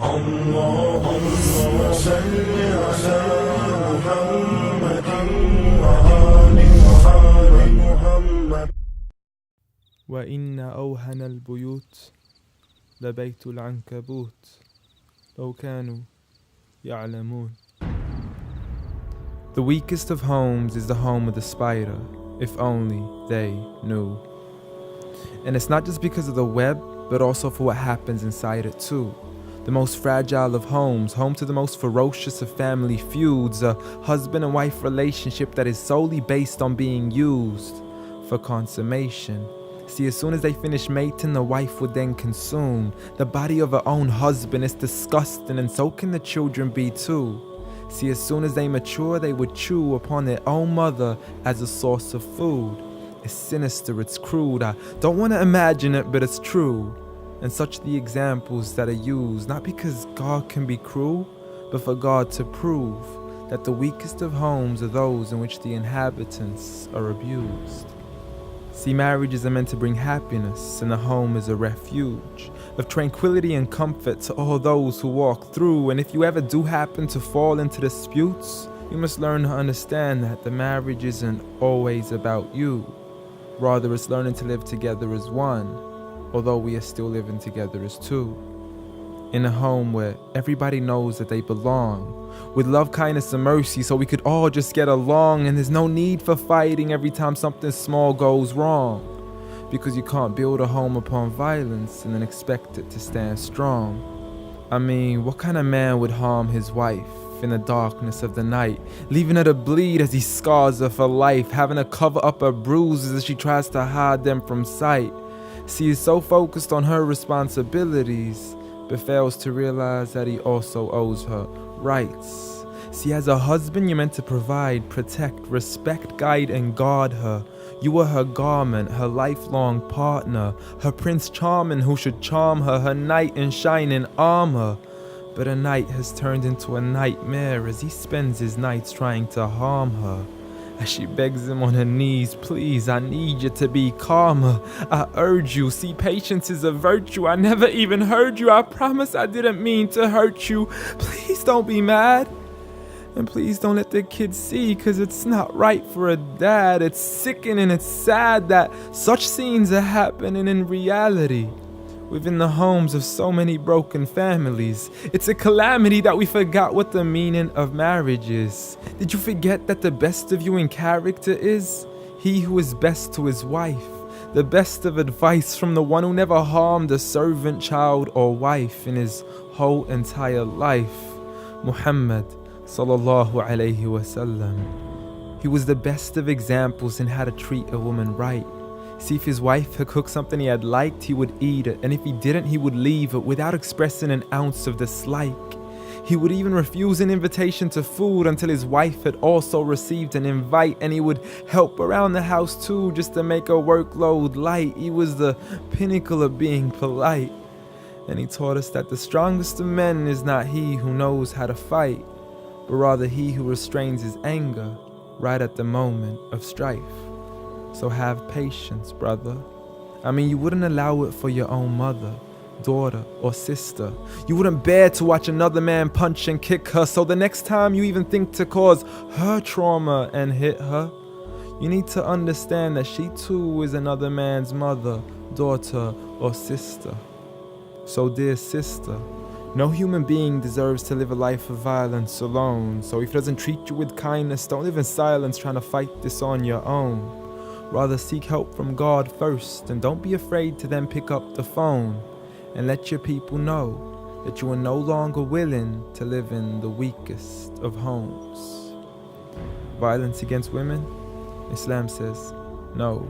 اللهم صل على محمد وآل محمد. وإن أوهن البيوت لبيت العنكبوت لو كانوا يعلمون. The weakest of homes is the home of the spider, if only they knew. And it's not just because of the web, but also for what happens inside it too. The most fragile of homes, home to the most ferocious of family feuds, a husband and wife relationship that is solely based on being used for consummation. See, as soon as they finish mating, the wife would then consume the body of her own husband. It's disgusting, and so can the children be too. See, as soon as they mature, they would chew upon their own mother as a source of food. It's sinister, it's crude. I don't want to imagine it, but it's true. And such the examples that are used, not because God can be cruel, but for God to prove that the weakest of homes are those in which the inhabitants are abused. See, marriages are meant to bring happiness, and the home is a refuge of tranquility and comfort to all those who walk through. And if you ever do happen to fall into disputes, you must learn to understand that the marriage isn't always about you. Rather, it's learning to live together as one, although we are still living together as two. In a home where everybody knows that they belong, with love, kindness, and mercy, so we could all just get along, and there's no need for fighting every time something small goes wrong. Because you can't build a home upon violence and then expect it to stand strong. I mean, what kind of man would harm his wife in the darkness of the night, leaving her to bleed as he scars her for life, having to cover up her bruises as she tries to hide them from sight? See, he's so focused on her responsibilities, but fails to realize that he also owes her rights. See, as a husband, you're meant to provide, protect, respect, guide, and guard her. You are her garment, her lifelong partner, her prince charming who should charm her, her knight in shining armor. But a night has turned into a nightmare as he spends his nights trying to harm her. As she begs him on her knees, please, I need you to be calmer. I urge you, see, patience is a virtue. I never even heard you. I promise I didn't mean to hurt you. Please don't be mad. And please don't let the kids see, cause it's not right for a dad. It's sickening, it's sad that such scenes are happening in reality within the homes of so many broken families. It's a calamity that we forgot what the meaning of marriage is. Did you forget that the best of you in character is he who is best to his wife? The best of advice from the one who never harmed a servant, child, or wife in his whole entire life. Muhammad sallallahu alayhi wasallam. He was the best of examples in how to treat a woman right. See, if his wife had cooked something he had liked, he would eat it, and if he didn't, he would leave it without expressing an ounce of dislike. He would even refuse an invitation to food until his wife had also received an invite, and he would help around the house too, just to make her workload light. He was the pinnacle of being polite. And he taught us that the strongest of men is not he who knows how to fight, but rather he who restrains his anger right at the moment of strife. So have patience, brother. I mean, you wouldn't allow it for your own mother, daughter, or sister. You wouldn't bear to watch another man punch and kick her, so the next time you even think to cause her trauma and hit her, you need to understand that she too is another man's mother, daughter, or sister. So dear sister, no human being deserves to live a life of violence alone. So if he doesn't treat you with kindness, don't live in silence trying to fight this on your own. Rather seek help from God first, and don't be afraid to then pick up the phone and let your people know that you are no longer willing to live in the weakest of homes. Violence against women? Islam says no.